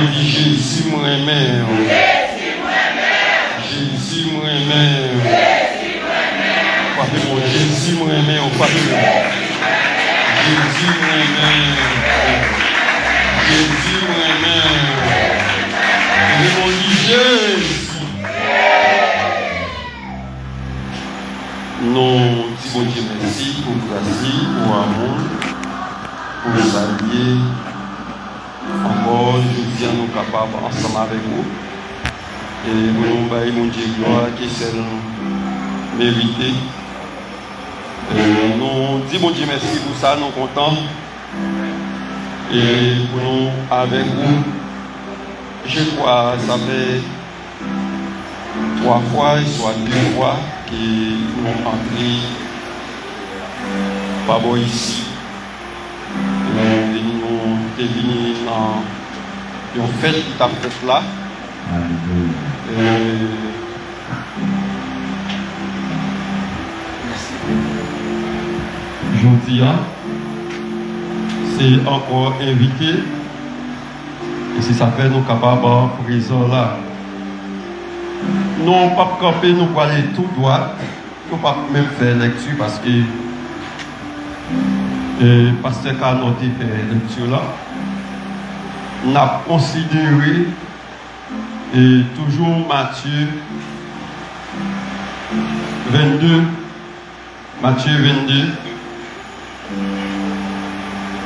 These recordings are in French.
dit Jésus me remet. Jésus me remet. Jésus me remet au Père. Jésus me remet. Jésus me remet. Et mon dit Jésus. Nous disons Dieu merci pour grâce, pour amour, pour saluer. Encore, je dis à nous capables ensemble avec vous. Et pour nous bailler mon Dieu gloire qui est celle méritée. Nous disons Dieu merci pour ça, nous sommes contents. Et pour nous avec vous, je crois ça fait 3 fois, soit 2 fois que nous sommes entrés par ici. Nous sommes venus dans une fête qui t'a fait là. Aujourd'hui, c'est encore invité. Et si ça fait nous capables de présent là. Nous ne pouvons pas camper, nous pouvons aller tout droit. Nous ne pouvons pas même faire lecture parce que le pasteur Carnot fait lecture là. Nous avons considéré et toujours Matthieu 22, Matthieu 22,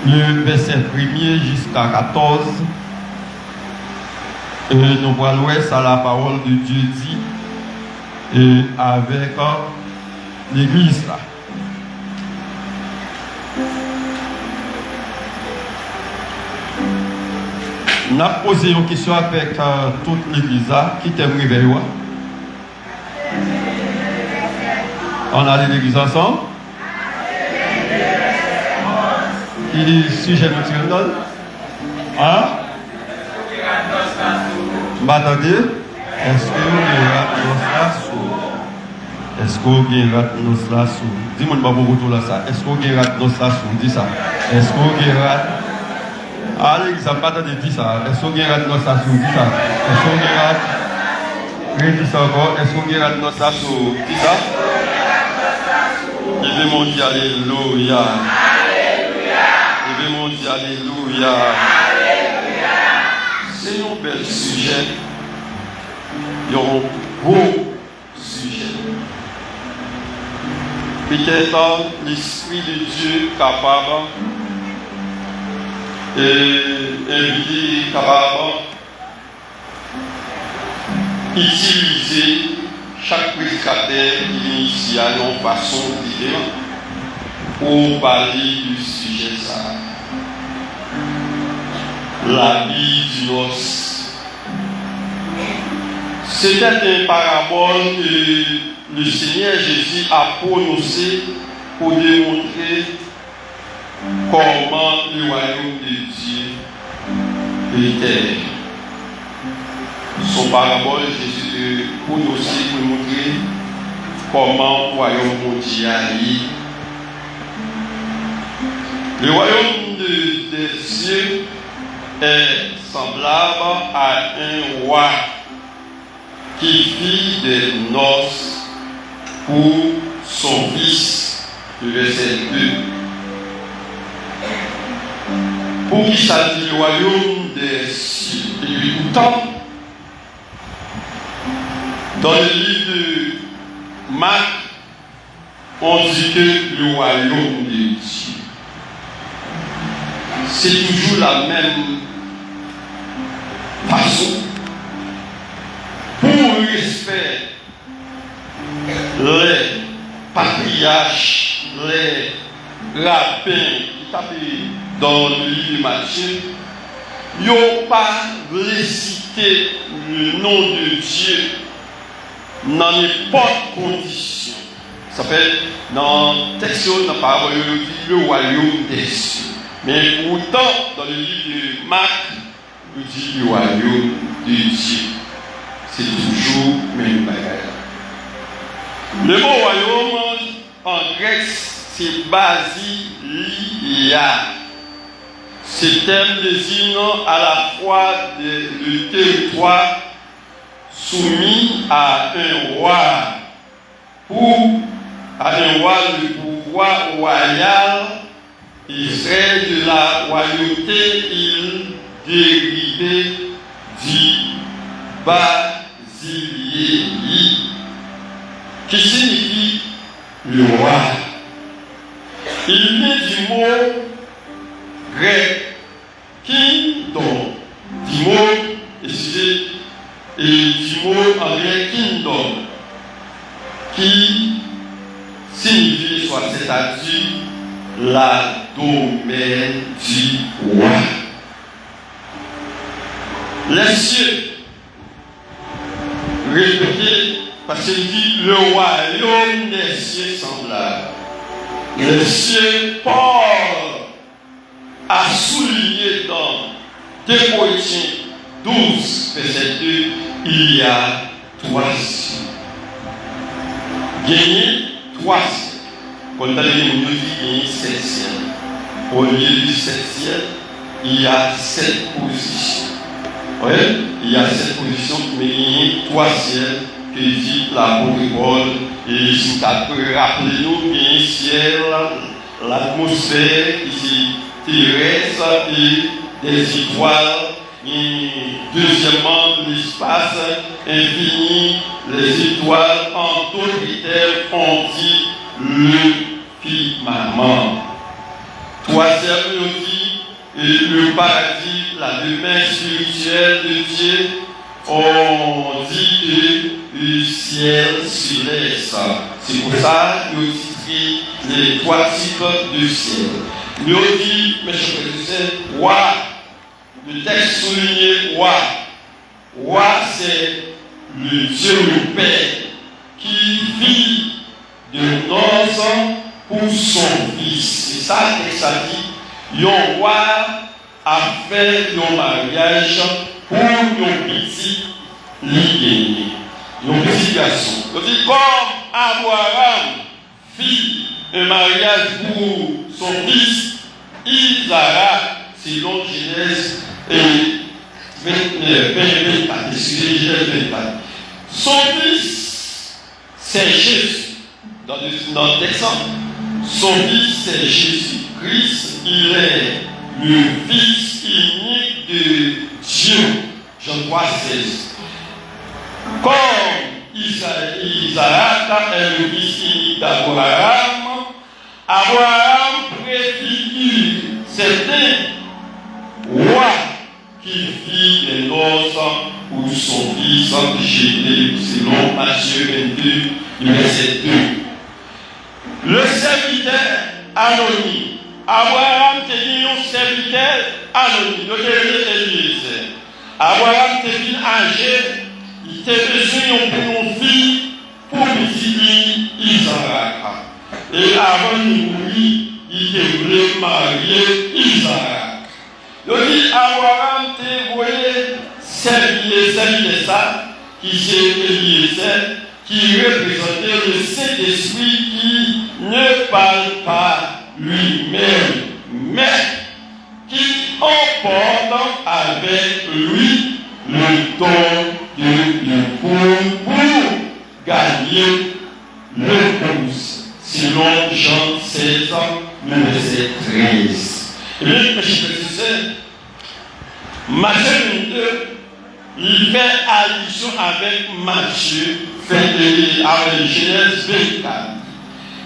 le verset 1er jusqu'à 14. Et nous voyons à la parole de Dieu dit et avec l'église là. Nous avons posé une question avec toute l'église là qui t'aime réveiller. On a l'église ensemble. Il est sujet naturel. Hein? M'attendez? Est-ce que vous avez nos sous? Est-ce que vous avez nos sous? Dis-moi pas beaucoup là ça. Est-ce que vous avez nos sous? Dis ça. Est-ce que vous avez... Allez, ça n'a pas de dire ça. Est-ce que vous avez nos sous? Dis ça. Est-ce que vous avez... Dis ça encore. Est-ce que vous avez nos sous? Dis ça. Je vais monter alléluia. Je vais monter alléluia. C'est un bel sujet. Il y a un beau sujet. Peut-être l'Esprit de Dieu capable et invité capable d'utiliser chaque prédicateur qui initie à une façon différente pour parler du sujet ça. La vie du noce. C'était une parabole que le Seigneur Jésus a prononcée pour démontrer comment le royaume de Dieu était. Son parabole, Jésus a prononcé pour montrer comment le royaume de Dieu est. Le royaume de Dieu est semblable à un roi qui fit des noces pour son fils, le verset 2. Pour qui ça dit le royaume des cieux. Et puis pourtant, dans le livre de Marc, on dit que le royaume de Dieu, c'est toujours la même façon. Pour respect, les patriarches, les rabbins qui tapent dans le livre de Matthieu, ils n'ont pas récité le nom de Dieu dans n'importe condition. Ça s'appelle dans le texte, dans la parole, le royaume des cieux. Mais pourtant, dans le livre de Marc, il dit le royaume de Dieu. C'est toujours même bagarre. Le mot royaume en grec, c'est basilia. Ces termes désignent à la fois le territoire soumis à un roi le pouvoir royal. Israël de la royauté, il dérivait du Basiléi, qui signifie le roi. Il vient du mot grec kingdom, du mot anglais kingdom, qui signifie, soit c'est-à-dire la domaine du roi. Les cieux, répétez, parce qu'il dit le royaume des cieux semblable. Les cieux, Paul a souligné dans 2 Corinthiens 12, verset 2, il y a 3 cieux. Gagner 3 cieux. Quand on a dit 7 cieux. Au lieu du 7 cieux, il y a 7 positions. Oui, il y a 7 positions, mais il y a 3 cieux que dit l'apôtre Paul. Et si ça peut rappeler nous, il y a un ciel, l'atmosphère ici terrestre et des étoiles. Et deuxièmement, l'espace infini, les étoiles, en d'autres termes, on dit le firmament. Troisième, on dit le paradis, la demeure spirituelle de Dieu. On dit le ciel céleste. C'est pour ça qu'on dit les 3 types de ciel. Mais on dit, mes chers frères, roi. Le texte souligné roi. Roi, c'est le Dieu le Père qui vit de noces pour son fils. C'est ça que ça dit. Un roi a fait un mariage pour un petit lié, un petit garçon. On dit comme Abraham fit un mariage pour son fils Isaac, selon Genèse 24. Son fils, c'est Jésus. Dans le texte, son fils, c'est Jésus-Christ. Il est le fils unique de Dieu. Jean 3, 16. Comme Isaac est le fils unique d'Abraham, Abraham préfigure certains rois qui fit les noces pour son fils Jésus, selon Matthieu 22, verset 2. Le serviteur anonyme. Abraham tenait un serviteur anonyme. Le Eliezer. Abraham était âgé, il était besoin pour une fille pour petit Isaac. Et avant de mourir, il voulait marier Isaac. Il dit Abraham te voyait servir ça, qui c'est Eliezer, qui représentait le Saint-Esprit qui ne parle pas lui-même, mais qui emporte avec lui le don de l'époux pour gagner l'épouse. Selon Jean 16, verset 13. Et bien, mes chers frères, Matthieu 22, il fait allusion avec Matthieu, avec Genèse 24,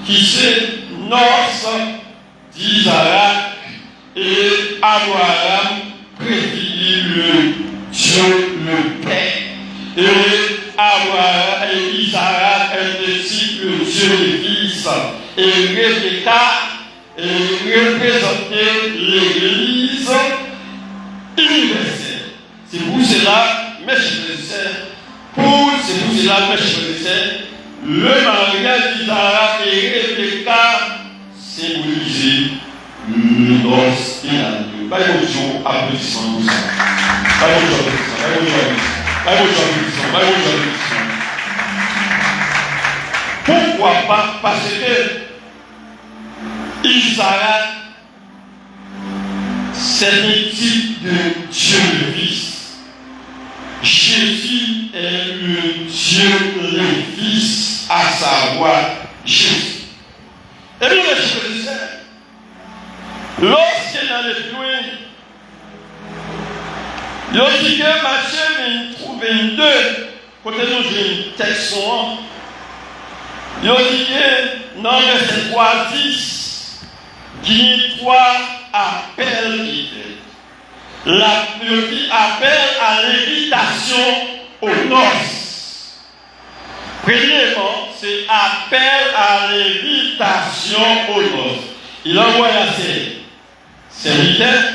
qui c'est noces d'Isaac et Abraham préfigure le Dieu le Père. Et Abraham et Isaac est le Dieu le Fils. Et Rebecca représentait l'Église universelle. C'est pour cela, mes chers frères, le mariage d'Isaac et Rebecca symbolisait le noces et l'agneau. Bonjour, applaudissements pour ça. Pourquoi pas? Parce que Isaac, c'est un type de Dieu le Fils. Jésus est le Dieu le Fils, à savoir Jésus. Et bien, mes frères et sœurs, lorsqu'il allait plus loin, il dit que Matthieu trouve 22, côté nous, j'ai un texte. Il dit que dans verset 3, 10, qu'il y a 3 appels qui fait. Le qui appelle à l'invitation aux noces. Premièrement, c'est appel à l'invitation aux noces. Il envoie ses serviteurs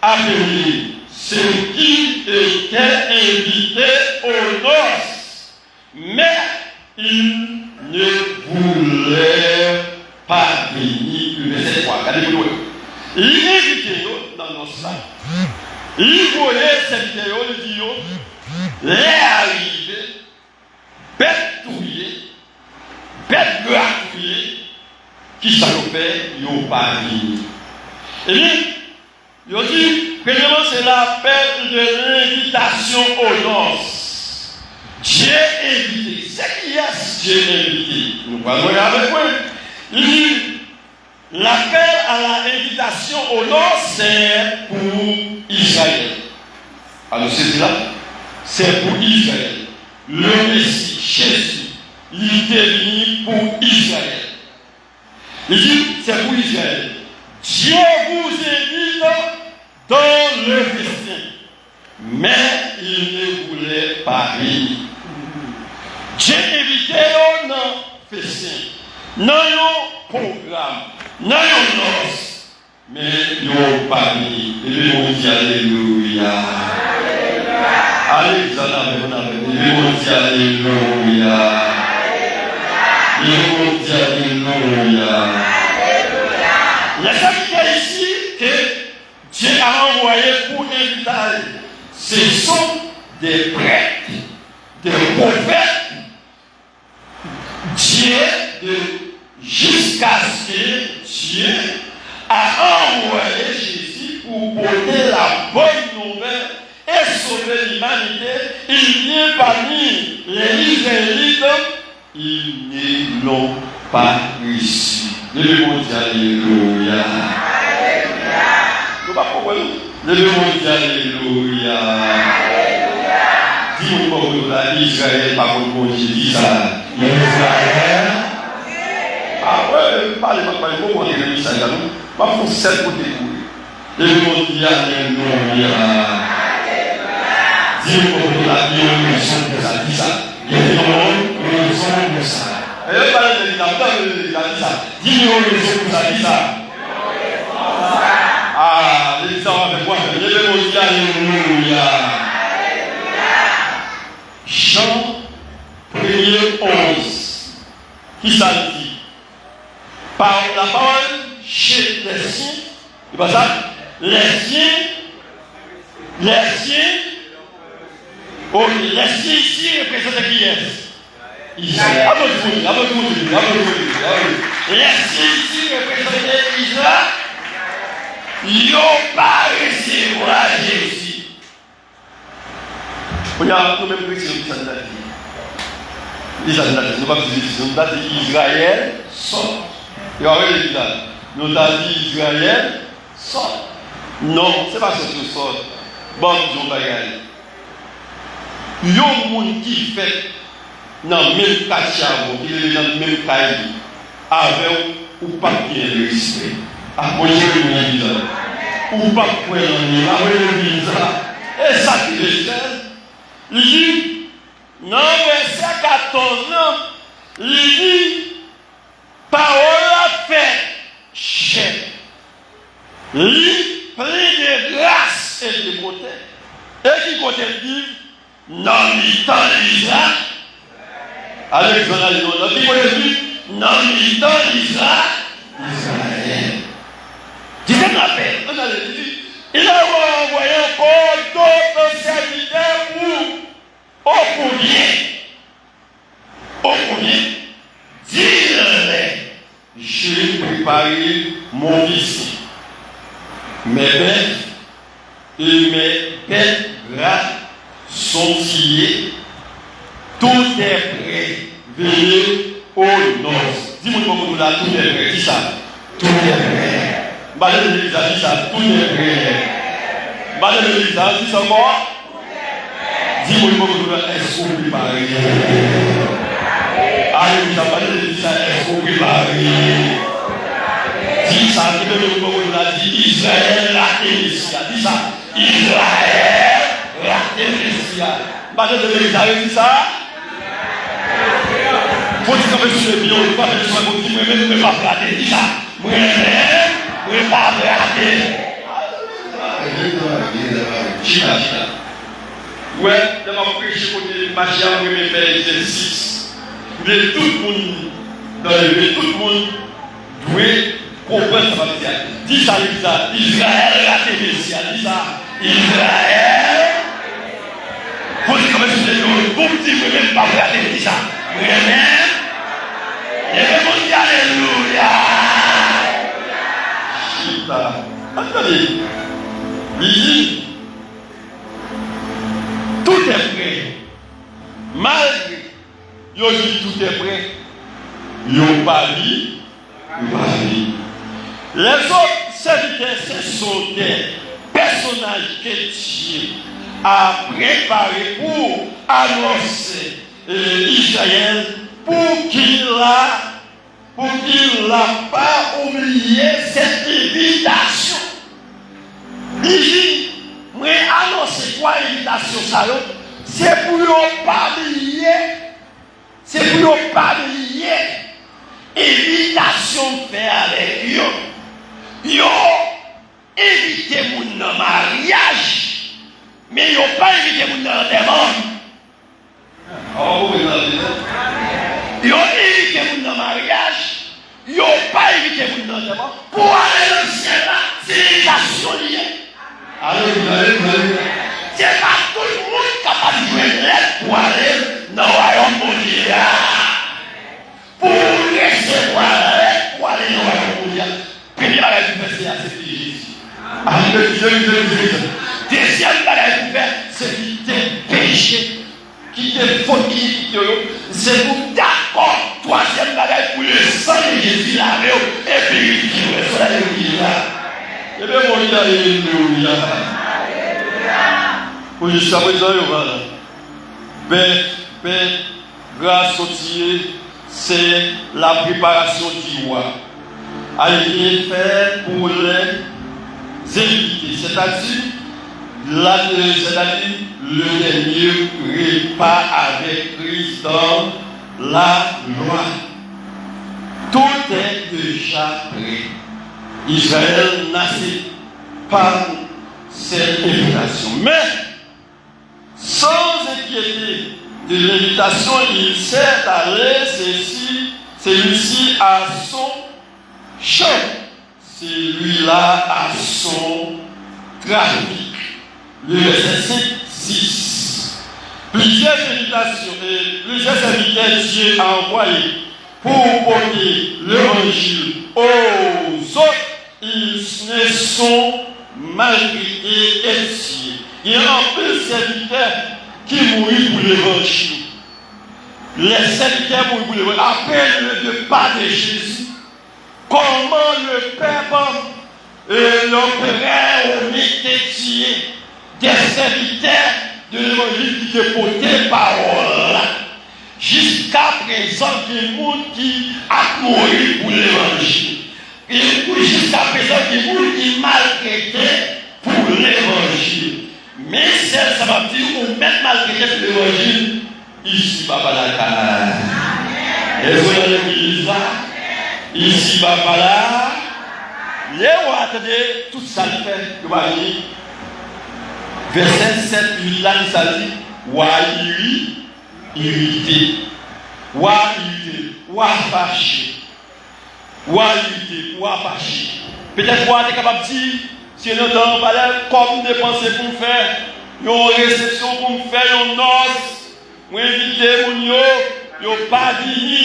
appeler ceux qui étaient invités aux noces. Mais ils ne voulaient pas venir. Le verset 3. Regardez-vous. Il invitait dans nos salles. Il voyait cette vidéo, il dit, les arrivés, bêtes touillées, bêtes gratouillées, qui s'appellent, ils n'ont pas venu. Et bien, il dit, premièrement, c'est l'appel de l'invitation aux noces. Dieu invité. C'est qui est Dieu invité? Nous parlons avec vous. Il dit, l'appel à l'invitation au nord, c'est pour Israël. Alors, c'est là, c'est pour Israël. Le Messie, Jésus, il est venu pour Israël. Il dit, c'est pour Israël. Dieu vous invite dans le festin, mais il ne voulait pas venir. Dieu invitait dans le festin, dans le programme. Non, mais ils n'ont pas mis. Et ils vont dire Alléluia. Alléluia. Ils vont dire Alléluia. Ils vont dire Alléluia. Il y a ça qui est ici que Dieu a envoyé pour inviter. Ce sont des prêtres, des prophètes. Dieu jusqu'à ce que Dieu a envoyé Jésus pour porter la bonne nouvelle et sauver l'humanité. Il vient parmi les Israélites, ils ne l'ont pas reçu. Levez-moi dire Alléluia. Nous ne pas pourquoi nous. Levez-moi dire Alléluia. Dis-moi pourquoi Israël, par contre, mon Dieu dit ça. Israël. Ah ouais, parlez-moi, moi, je vais ça, je vais faire 7 pour découvrir. Et je vais dire Alléluia. Dis-moi pour la vie, on est ça, dit ça. Dis-moi, ça. Et je vais parler de ça. Dis-moi, ça, dit ça. Ah, les gens avec moi, je vais dire Alléluia. Jean 1er 11. Qui ça dit? Par la parole chez les siens, c'est pas ça? Les siens, ok, les siens ici représentent qui est? Israël. Les siens ici représentent Israël. Ils n'ont pas recevoir Jésus. Regarde, nous-mêmes, nous sommes nous pas dire Israël sort. Et en réalité, nous avons dit Israël sort. Non, ce n'est pas ce que sort. Bon, Dieu bagaille. Il y a un monde qui fait dans le même cachot, qui est dans le même cahier, avec ou pas bien le respect. Après, je dis ou pas point et ça qui est fait, il dit, dans verset 14, il dit, parole a fait chair. Lui, plein de grâce et de beauté. Et qui côté dit, non, il temps Israël. Alexandre, qui côté dit, non, il temps Israël. Dites un appel, on a dit, il a envoyé encore d'autres serviteurs pour au combien, dis-le, j'ai préparé mon fils. Mes bêtes sont sciés, tout est prêt. Venez aux noces. Dis-moi beaucoup là, tout est prêt. Dis ça. Tout est prêt. Madame l'église a dit ça, tout est prêt. Madame l'église a dit ça encore. Dis-moi beaucoup là, est-ce qu'on prépare? Alléluia, madame l'église a dit ça, est-ce qu'on prépare? Dis ça, dis-moi beaucoup là, dit Israël la Télésia. Dis ça, Israël la Télésia. Madame l'église a dit ça. Faut dire que je suis bien, je ne vais pas faire ça, je ne vais pas brader, dis ça. Je ne vais pas brader. Ouais, je vais prêcher pour les machines, je vais faire l'exercice. Mais tout le monde, dans le tout le monde, doit comprendre ça va dire. Dis ça, Israël la Télésia, dis ça. Israël. Faut dire que je suis bien, je ne vais pas brader, dis ça. Alléluia. Attendez. Il dit, tout est prêt. Malgré, il dit tout est prêt. Il n'a pas dit. Les autres serviteurs, ce sont des personnages chrétiens à préparer pour annoncer Israël pour qu'il n'a pas oublié cette invitation. Il dit, moi annoncer quoi invitation ça, c'est pour ne pas oublier, c'est pour ne pas oublier invitation fait avec eux. Yo invité mon dans mariage, mais yo pas invité mon dans enterrement. Ils ont évité mon mariage, ils n'ont pas évité mon enterrement. Pour aller dans le ciel là, c'est l'invitation liée. Alléluia. C'est pas tout le monde capable de jouer l'aide pour aller dans le royaume mondial. Pour recevoir l'aide pour aller dans le royaume mondial. Premier bagage du faire, c'est Jésus. Alléluia. Deuxième bagage du faire, c'est quitter péché. Qui te faut qui c'est pour d'accord. Troisième bagage pour le sang de Jésus lavé et puis qui reste là et bien mon Dieu, alléluia. Pour jusqu'à présent, voilà. Paix, grâce au Dieu, c'est la préparation du roi. A été fait pour les invités, c'est-à-dire le dernier repas avec Christ dans la loi. Tout est déjà prêt. Israël n'a pas cette invitation. Mais, sans inquiéter de l'invitation, il s'est allé celui-ci à son champ, celui-là à son trafic. Le verset 6. Plusieurs invitations et plusieurs serviteurs Dieu a envoyés pour porter l'évangile aux autres. Ils ne sont malgré essiers. Il y a un peu de serviteurs qui mourent pour l'évangile. Les serviteurs mourent pour l'évangile. Après le départ de Jésus, comment le Père et l'opérateur ont été des serviteurs de l'évangile qui te portaient parole. Jusqu'à présent, il y a des gens qui a mouru pour l'évangile. Et jusqu'à présent, il y a des gens qui maltraitaient pour l'évangile. Mais ça va dire qu'on met maltraité pour l'évangile. Ici, Papa la et vous avez l'église là. Ici, Papa là. Les rois, attendez, tout ça fait. Vous voyez. Verset 7, 8, là, il s'agit wa irrité, wa fâché, Peut-être qu'on est capable de dire, si nous avons parlé, comme dépenser pour faire, une réception pour faire une noce, pour inviter mon yo pas vini,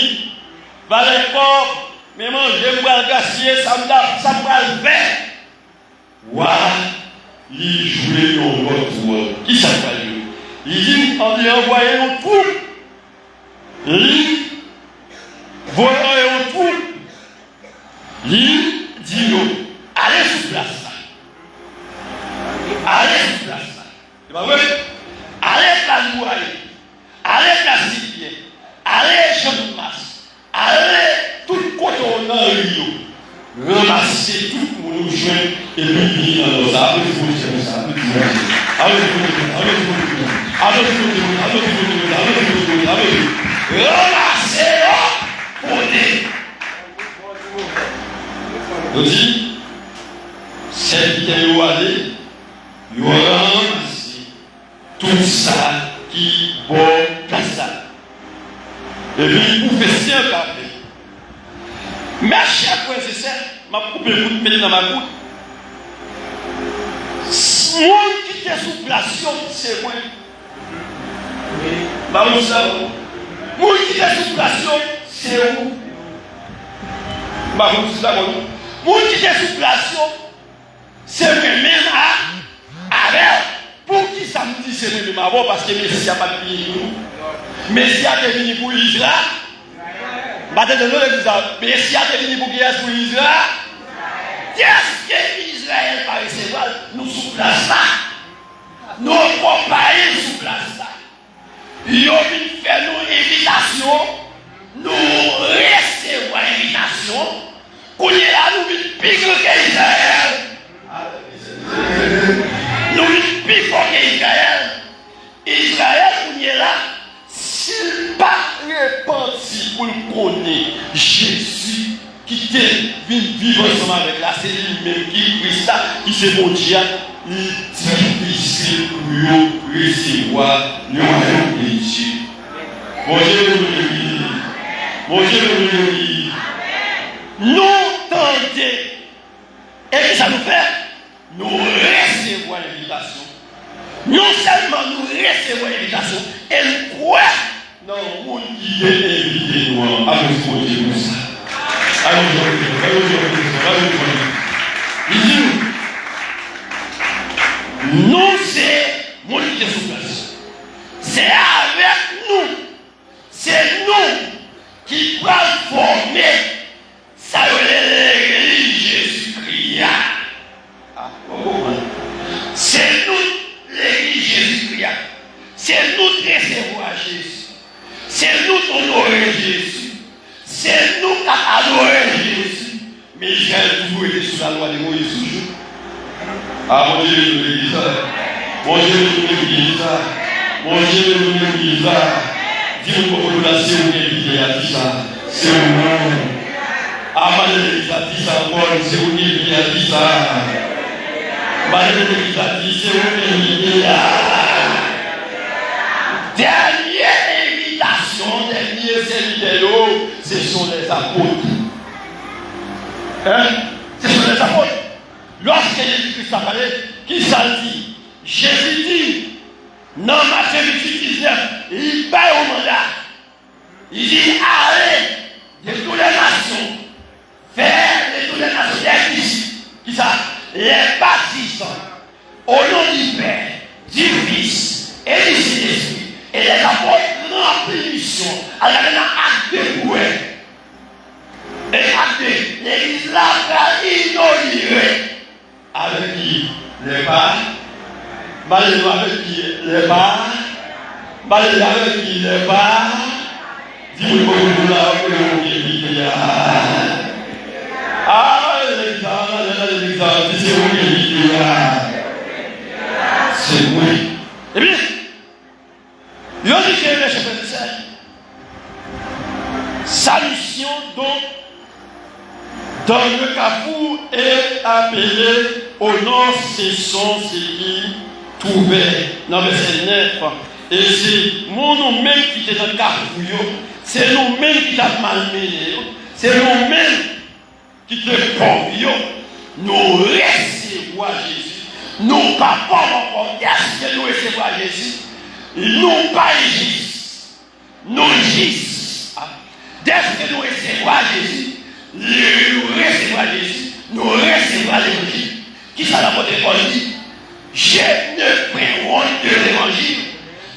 valait comme, mais manger, pour le gassier, ça me va le faire. Il jouait dans l'autre. Qui s'appelle lui? Il dit on dit envoyer une troupe. Il voyait une troupe. Il dit allez sur place là. Allez sur place là. C'est pas vrai? Allez la Louaille. Allez la Sylvie. Allez Jean-Mas. Allez tout le côté dans le Rio. Ramasser tout le monde joint et puis venir dans nos arbres. Ramassez-le pour dire. Je dis, celle qui est allée, il aura ramassé tout ça qui bon place là. Et puis, vous faites si un café. Mais à chaque fois, c'est ça, ma coupe est mettre dans ma coupe. Moi qui était sous place, c'est moi. Bah, vous savez, moi qui était sous place, c'est vous. Bah, vous savez, moi qui était sous place, c'est moi-même avec. Pour qui ça me dit c'est moi-même avant? Parce que Messie n'a pas de pays. Messie a venu pour Israël. Messie a venu pour Israël. Qu'est-ce que Israël va recevoir? Nous sous place là. Nos compagnies sous place là. Ils ont fait nos invitations. Nous recevons l'invitation. Qu'on est là, nous vivons plus que Israël. Nous vivons plus que Israël. Israël, on est là. S'il n'a pas repenti pour le connaître, Jésus qui est venu vivre ensemble avec la, c'est lui-même qui Christ là, qui c'est mon Dieu, il est difficile pour recevoir le royaume de Dieu. Mon Dieu, mon Dieu, nous tentons. Et ça nous fait, nous recevons l'invitation. Non seulement nous recevons l'invitation, et nous croyons dans le monde qui est invité nous. Allons-y, Dieu, comme ça. Nous, c'est mon qui est sous place. C'est avec nous. C'est nous qui pouvons former ça l'église Jésus-Christ. C'est nous l'église Jésus-Christ. C'est nous qui recevons Jésus. C'est nous qui honorons Jésus. C'est nous qui adorons Jésus. Mais j'ai toujours été sous la loi de Moïse toujours. Ah, mon Dieu, nous l'église. Mon Dieu, nous l'église. Mon Dieu, nous l'église. Dis-moi pour la c'est où il a dit ça. C'est où ah, l'église a dit ça encore. C'est où il a dit ça. L'église a dit c'est où il a dernière invitation, dernier serviteur, ce sont les apôtres. Hein? Ce sont les apôtres. Lorsque Jésus-Christ a parlé, qui s'en dit? Jésus dit, dans Matthieu 19, il paye au mandat. Il dit, allez de toutes les nations, faire de toutes les nations des disciples. Qui ça? Les baptisants, au nom du Père, du Fils et du Saint-Esprit. Et les apôtres remplis mission. Alors, il y a un acte de bouée. Et acte de l'église là, inaugurée. Avec qui? Les bas. Avec qui? Les bas. Avec qui? Les bas. Dis-moi comment là, ah, c'est moi. Eh bien, il y a dit que le chapitre 7. Sa mission, donc, dans le Capour est appelée au nom, ce sont ceux qui trouvaient dans le verset 9. Et c'est mon nom même qui était dans le Capour, c'est nous-mêmes qui t'a malmené, c'est nous-mêmes qui te pauvres, nous recevons Jésus. Nous pas encore qu'est-ce que nous recevons Jésus. Nous pas Jésus. Nous Jésus. Dès que nous recevons Jésus, nous recevons l'évangile. Qui ça l'apôtre Paul dit? Je ne prends honte de l'évangile.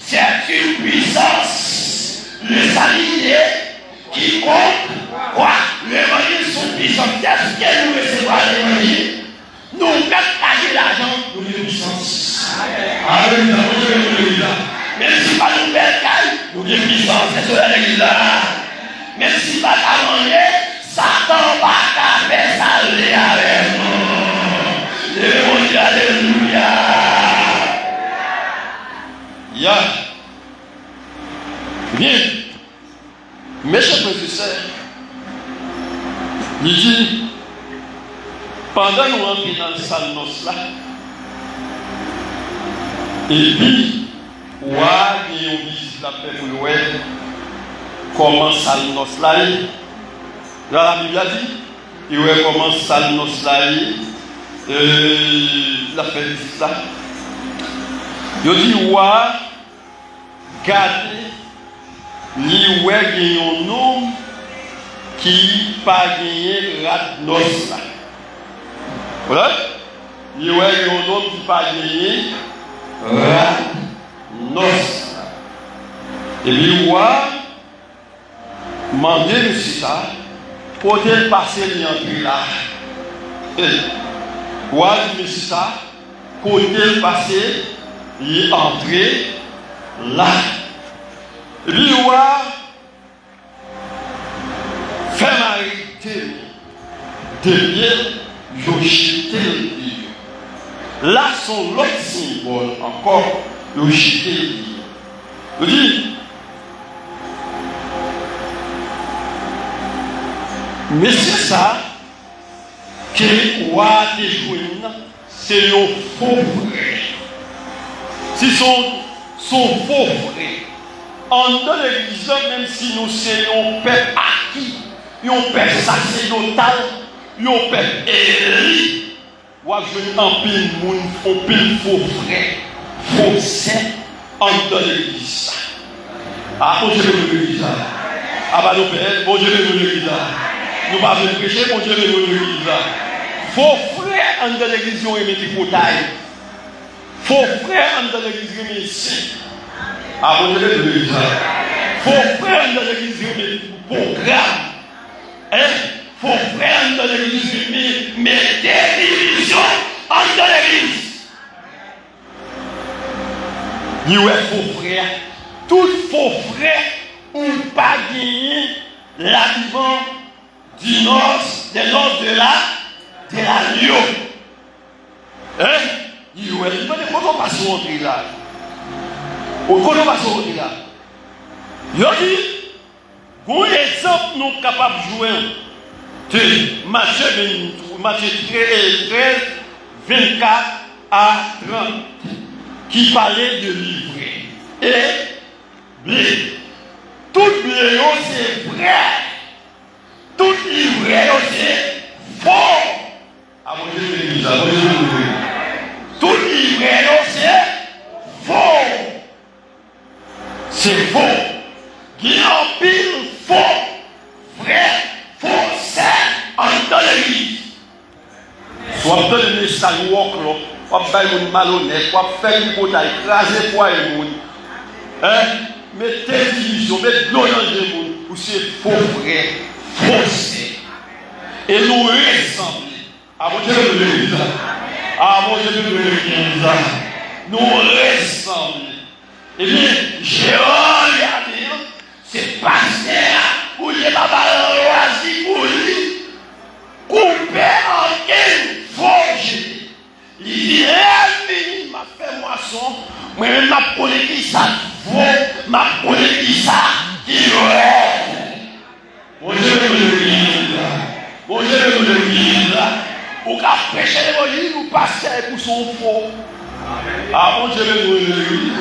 C'est une puissance, le salut qui compte, quoi, l'évangile sont puissants. Est-ce que nous recevons l'évangile? Nous, quand l'argent, nous avons puissance. Alléluia. Même si pas nous belle caille, nous avons puissance. C'est sur l'église là. Même si pas ta manger, Satan va faire ça avec nous. Alléluia, alléluia. Ya. Bien. Mes chers frères et sœurs, il dit, pendant nous rentrons dans le salle noce là, et puis, il y a une visite la paix pour nous, comment salle noce là, dans la Bible a dit, il y a comment salle noce là, la paix visite là. Il dit, ouais, gardez, il y a un homme qui n'a pas gagné la noce là. Voilà? Il y a un homme qui n'a pas gagné la noce là. Et puis, ouais, demandez le ça, pour passer l'entrée là. Ouais, mais ça, pour passer il est entré là. Et puis, il a fait m'arrêter de bien, il a jeté le livre. Là, son l'autre symbole encore, il a jeté le livre. Il dit, mais c'est ça que roi de jouer, c'est un faux frère. Si son faux frère, en dans l'église, même si nous sommes un peuple acquis, un peuple sacerdotal, un peuple élu, ou à jouer en pile moun, en pile faux frère, faux saint, en dans l'église. Ah, bon Dieu de l'église. Ah, bah, nous père, bon Dieu de l'église. Nous ne pouvons pas prêcher, bon Dieu de l'église. Faux frère, en dans l'église, ils ont émis des potailles. Faux frère dans l'église ici. Ah, vous avez vu ça. Faux frère dans l'église programme. Faux frère dans l'église mais des divisions entre l'église. Il y a faux frère. Tout faux frère ou pas gagné l'habillement du nord, de l'ordre de la Lyon. Il y a comment on passe au là. Comment on passe au là. Il y a dit, un exemple nous sommes capables de jouer de Matthieu 13, 24 à 30, qui parlait de livrer et blé. Tout blé, c'est vrai. Tout livré, c'est faux. Tout livré, c'est faux. C'est faux. Il y a un pile faux, vrai, faux, c'est en dans l'église. Soit vous donnez ça, soit vous faites une malhonnête, soit vous faites une bouteille, écraser quoi et moun. Mettez division, mettez l'eau dans le monde, ou c'est faux, vrai, faux, c'est. Et nous ressemblons. Ah mon Dieu de l'église. Ah mon Dieu de l'église. Nous ressemblons. Eh bien, j'ai regardé, c'est pasteur, pour les babas loisirs, pour lui, couper en quelle forge. Il dit, il m'a fait moisson, moi-même m'a collé qui ça vaut, m'a collé qui ça qui est. Mon Dieu de l'église. Mon Dieu de l'église. Pour qu'à prêcher l'évangile, nous passer pour son faux. Ah, mon Dieu de l'église.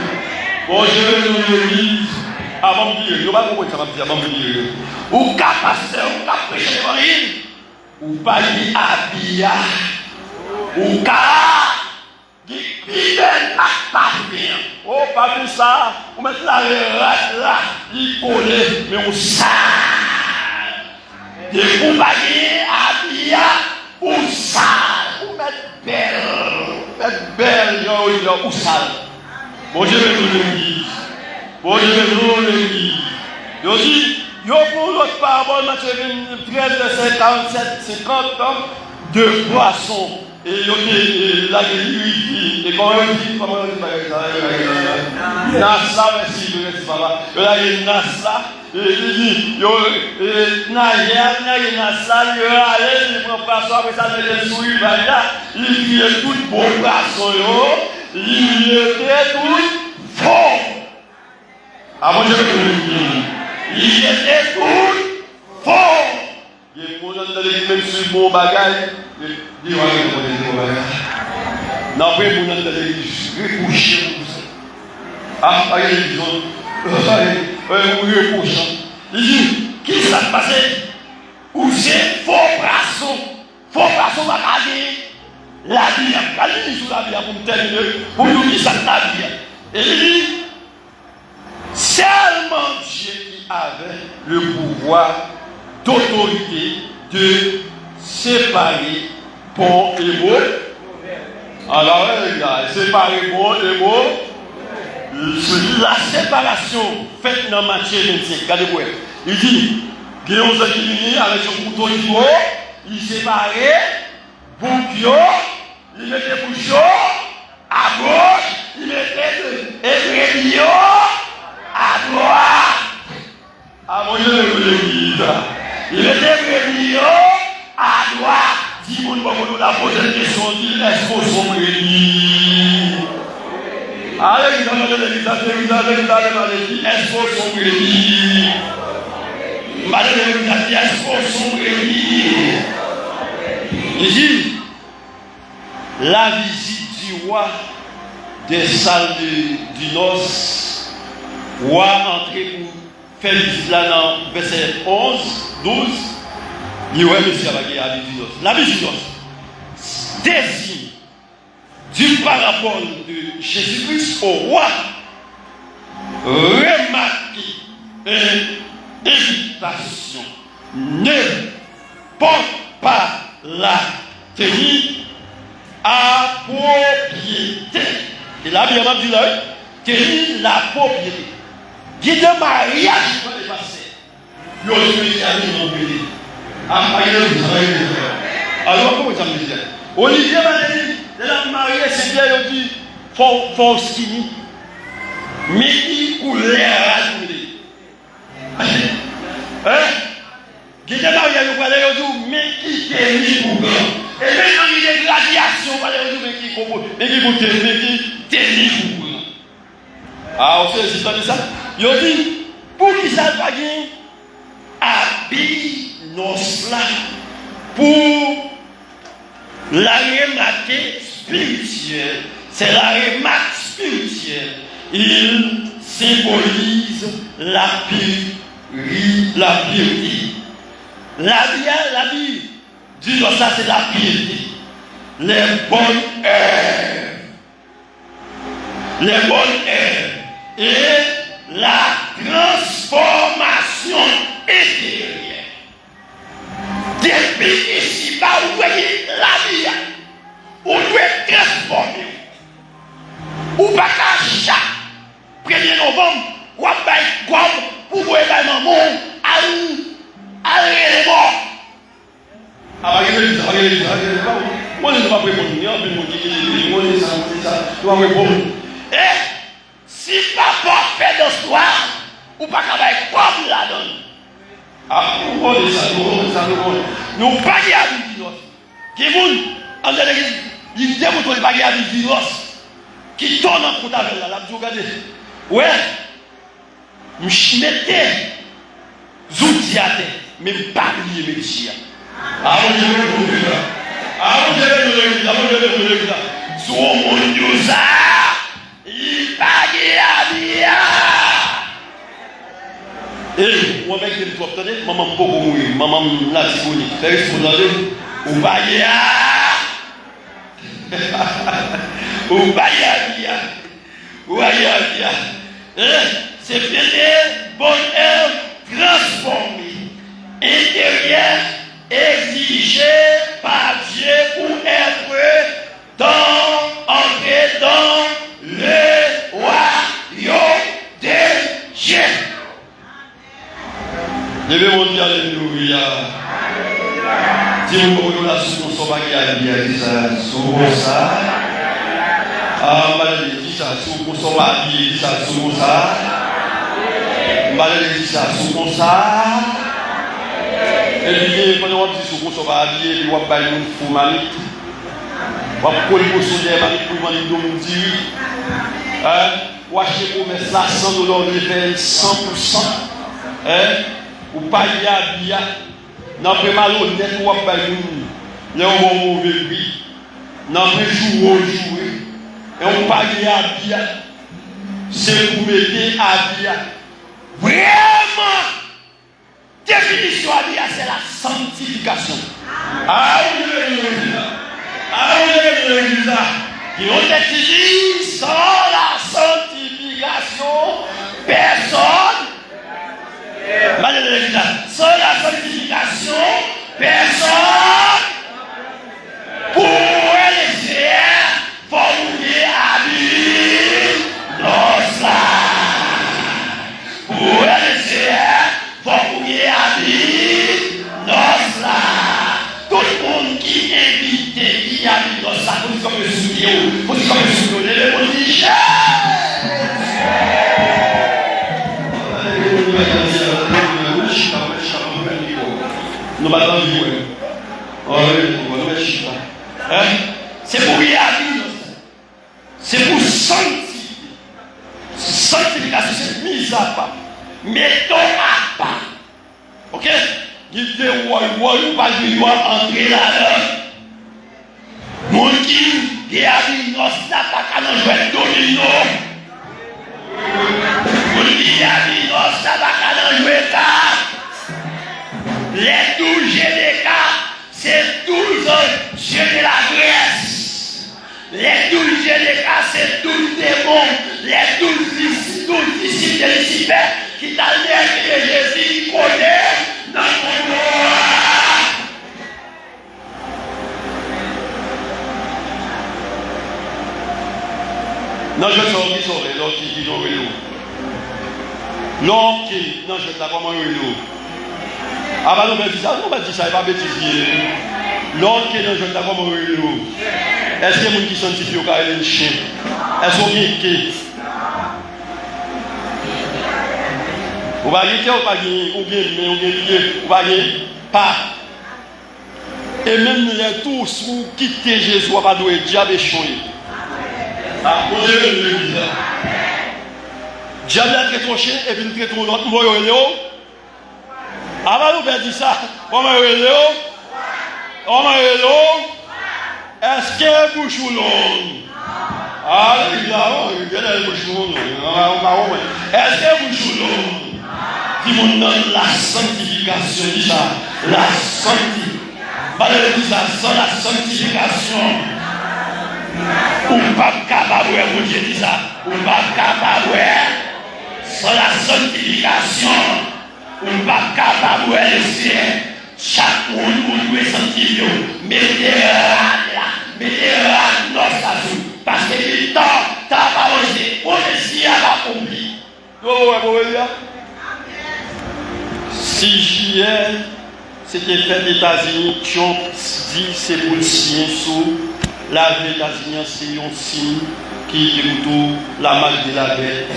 Bon, je vais nous dire, avant de dire, je ne vais pas comprendre ça, avant de dire. Ou qu'à passer, ou qu'à prêcher l'évangile, ou pas dire habilla, ou qu'à dire qu'il est là, pas bien. Oh, pas vu ça, ou mettre la rate là, il connaît, mais on sale. Des ou pas dire habilla, ou sale, ou mettre belle, ou sale. Bon Dieu de l'église. Bon Dieu, l'église. Il dit, il pour l'autre parabole, Matthieu 13, verset 47, 50, de poissons. Et il y a et comment on dit, Nasla, merci, papa. Il y a une Nasla, et il dit, il y a Nasla, il y a un poisson, après ça, il y a souris, il y a tout bon poisson, il y a tout fort. Ah bon, je veux il était tout fort. Il y a des gens dans l'église, même sur le bon bagage, il y a des gens non, après, il y a des gens dans l'église, recoucher. Ah, il y a des gens, recouchant. Il dit, qui s'est passé? Où c'est faux braçon? Faux braçon va garder la vie. La vie sous la vie pour me terminer, pour nous qui s'est la vie. Et il dit, seulement Dieu qui avait le pouvoir d'autorité de séparer bon et mauvais. Alors, séparer bon et mauvais. La séparation faite dans Matthieu 25, regardez-vous. Il dit, Guillaume qui avec son couteau de bois, il séparait Boukio, il mettait Bouchot à gauche, il mettait Ebrébio à droite. Ah mon Dieu, l'église. Il mettait Ebrébio à droite. Si vous ne la posez une question, dit est-ce qu'on sont réunis? Allez, vous avez l'église, est-ce qu'on sont réunis? Madame l'église a dit est-ce qu'on sont réunis? Il dit la visite du roi des salles du noces, roi entré pour faire visite là dans verset 11, 12. Il dit ouais, monsieur, la visite du noces. La visite du noces désigne du parabole de Jésus-Christ au roi. Remarquez une invitation. Ne porte pas la tenue à propriété. Et là, bien dit là, tenue la propriété. Qui de mariage va dépasser. Il y a une famille alors, comment ça me dit? Olivier m'a dit, de la mariée, c'est bien, il dit, faut skinny. Mais il coulait à la hein? Qui était marié, il parlait, il dit, mais qui est mis pour grand. Et maintenant, il y a des radiations, il parlait, mais qui comprend, mais qui goûte, mais qui est mis pour grand. Ah, on sait, c'est ça. Il dit, pour qui ça va gagner? Habille nos là pour la remarque spirituelle. C'est la remarque spirituelle. Il symbolise la pureté. La vie du ça c'est la piété. Les bonnes œuvres. Les bonnes œuvres. Et la transformation intérieure. Depuis ici, vous voyez la vie. On doit transformer. Ou pas qu'à chaque 1er novembre, ou à bailler pour voir dans le monde, à les morts. Ah, moi je ne vais pas répondre, moi je vais répondre. Et si papa fait de soir, ou pas qu'à bailler comme la donne. Ah, nous pas y aller. Qui vous, en l'église, il dit que vous pas y aller qui tourne en côté avec la regardez. Ouais, je mettais outils à terre, mais pas lié mes chiens. Ah, mon Dieu, sur mon Dieu, ça, il pas y aller. Et on va mettre des fois, maman beaucoup mourir, maman la cigoni, c'est ce qu'on a dit, ou va y ou va y c'est bien bonne œuvre transformée, intérieure, exigée par Dieu pour entrer dans le royaume des Levez-moi dire alléluia. Dis-moi la sous son bagage dit ça, sous ça. Ah, malade dit ça, sous son bagage dit ça, sous ça. Malade dit ça, sous ça. Et puis, quand on dit sous son bagage, il va pas une fou manite. On va coller pour son lèvre avec pour demander de dire. Hein? Ou acheter pour mettre là $100, il fait 100%. Hein? Ou pas y habiller. N'a pas mal honnête ou pas une. Là on va mauvais prix. N'a pas jouer au jouer. Et on pas y habiller. C'est pour mettre habiller. Vraiment, définition habiller, c'est la sanctification. Alléluia. Alléluia. Et on te dit, sans la sanctification, personne. Sans la sanctification, personne pourrait laisser formuler à lui l'os. Pourrait laisser formuler à lui l'os. Tout le monde qui est invité, qui a mis l'os, ça faut comme le souvenir, faut comme le souvenir, le monde dit nous battons du c'est pour y aller. C'est pour sanctifier. Sanctification, c'est mise à part. Mettons à part. Ok? Il dit, ou pas du entrer là-dedans. Mon qui a dit, non, ça n'a pas qu'à jouer domino. Mon qui a dit, non, ça n'a pas qu'à jouer carte. Les 12 GDK, c'est 12 yeux de la Grèce. Les 12 GDK, c'est 12 démons. Les 12 disciples de Lucifer qui t'a l'air que Jésus connaît dans mon nom. Non, je sors qui sauve, l'autre qui sauve l'eau. L'homme qui, non, je ne sais pas comment l'eau. Ah bah non, mais dis ça, non, mais dis ça, il va bêtiser. L'autre qui est dans le jeu de la pomme, est-ce qu'il y a des gens qui sanctifient au carré de chien? Est-ce qu'on vient qui? Vous voyez qui ou pas gagner? Ou bien, mais on gagne, ou pas gagner? Pas. Et même les tous qui quittent Jésus, on va douer diable et chouille. Ah, bon Dieu, l'église. Diable a traité ton chien et puis nous traitons l'autre, moi, avant nous faire dire ça, on m'a dit, est-ce que vous chouez? Ah, il y a des bouchons. Est-ce que vous chouez? Dis-moi la sanctification, dis ça. La sanctification. Valérie dit ça, sans la sanctification. Ou pas capable, mon Dieu dit ça. Ou pas capable, sans la sanctification. On va capable de laisser chaque monde où nous sanctifier. Mettez dans sa vie. Parce que le temps, tu n'as pas osé. On est à accompli. Si juillet, c'était fait aux États-Unis, Trump dit c'est pour le signe sous la vie des États-Unis, c'est un signe qui est la marque de la guerre.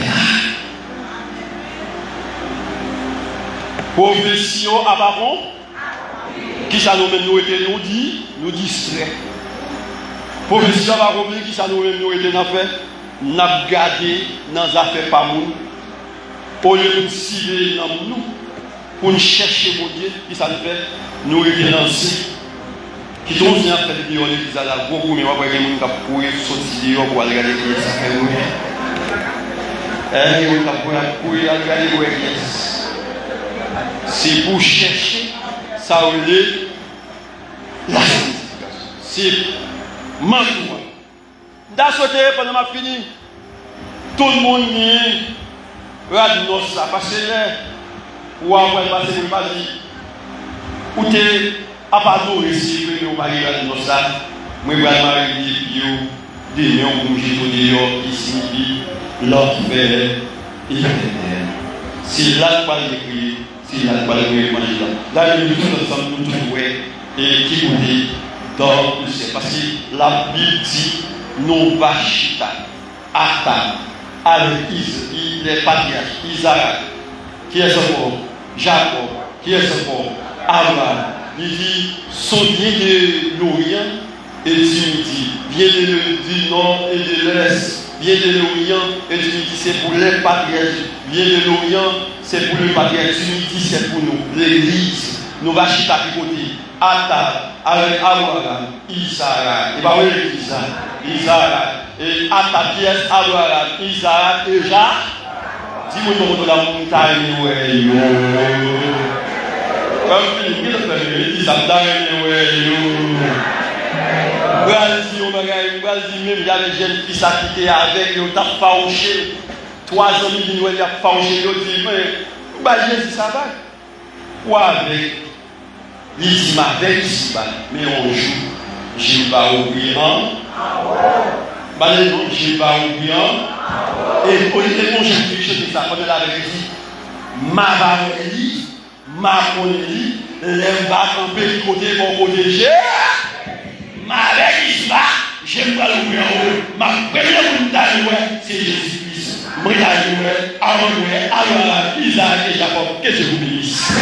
Prophétie à Baron, qui ça nous été nous distrait. Prophétie à Baron, qui ça nous été dans fait, nous avons gardé dans les affaires par nous, au lieu de nous cibler dans nous, pour nous chercher mon Dieu, qui ça nous fait, nous relancer. Qui sont venus à faire des vidéos, qui ont beaucoup, mais on va voir les gens qui ont sorti pour regarder qui ça fait. Les gens qui ont regarder l'église. C'est pour chercher, ça veut la sanctification. C'est maintenant. Dans ce côté, pendant ma fini, tout le monde est radnos ça. Parce que ou après, parce que pas dit, ou t'es à part nous ici, mais on va dire radnos ça. Moi, je vais marier des bio, des néons comme j'ai qui signifie l'enfer éternel. C'est là que je vais écrire. Si la parole est là. Là, nous tous ensemble, nous tous jouer et qui vous dit dans le ciel. Parce que la Bible dit nous vachita, Atta, avec les patriarches, Isaac, qui est son port, Jacob, qui est son port, Abraham. Il dit, sont bien de l'Orient et du Midi, bien du Nord et de l'Est. Bien de l'Orient et du Midi, c'est pour les patriarches. Bien de l'Orient, c'est pour le patriarche. Du Midi, c'est pour nous, l'Église. Nous va chiter à côté. Atta, avec Abraham, Isaac. Et pas oui, Isaac. Et Atta, qui est Abraham, Isaac et Jacques. Dis-moi comment la montagne, ouais. Comme Philippe, il fait, Isaac, ouais. Brésil, on même, il y a des jeunes filles qui étaient avec, ils ont fauché. 3 ans, ils ont fauché, ils ont dit, mais, Jésus, ça va. Ou avec, il dit, avec, mais on joue. Je ne vais pas oublier, je ne vais pas oublier. Et pour les gens qui disent ça, quand elle avait dit, ma valérie, ma conélie, les bas campés du côté pour protéger. Ma avec là, j'aime pas l'ouvrir en haut. Ma première montagne, c'est Jésus-Christ. Montagne, avant, Isaac et Jacob, que je vous bénisse.